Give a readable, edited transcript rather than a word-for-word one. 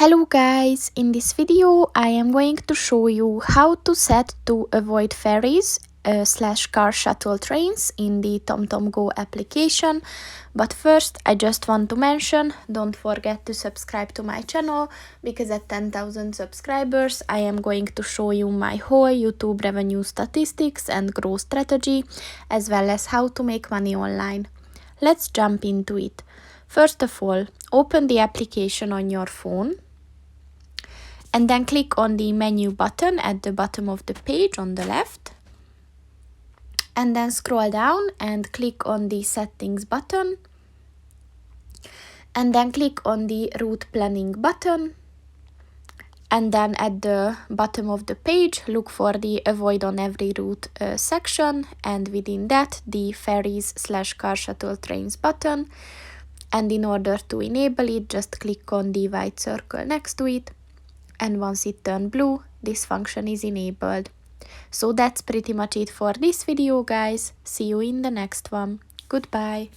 Hello guys, in this video I am going to show you how to set to avoid ferries slash car shuttle trains in the TomTom Go application. But first I just want to mention, don't forget to subscribe to my channel, because at 10,000 subscribers I am going to show you my whole YouTube revenue statistics and growth strategy, as well as how to make money online. Let's jump into it. First of all, open the application on your phone and then click on the menu button at the bottom of the page on the left, and then scroll down and click on the settings button, and then click on the route planning button, and then at the bottom of the page look for the avoid on every route section, and within that the ferries slash car shuttle trains button. And in order to enable it, just click on the white circle next to it, and once it turns blue, this function is enabled. So that's pretty much it for this video, guys. See you in the next one. Goodbye.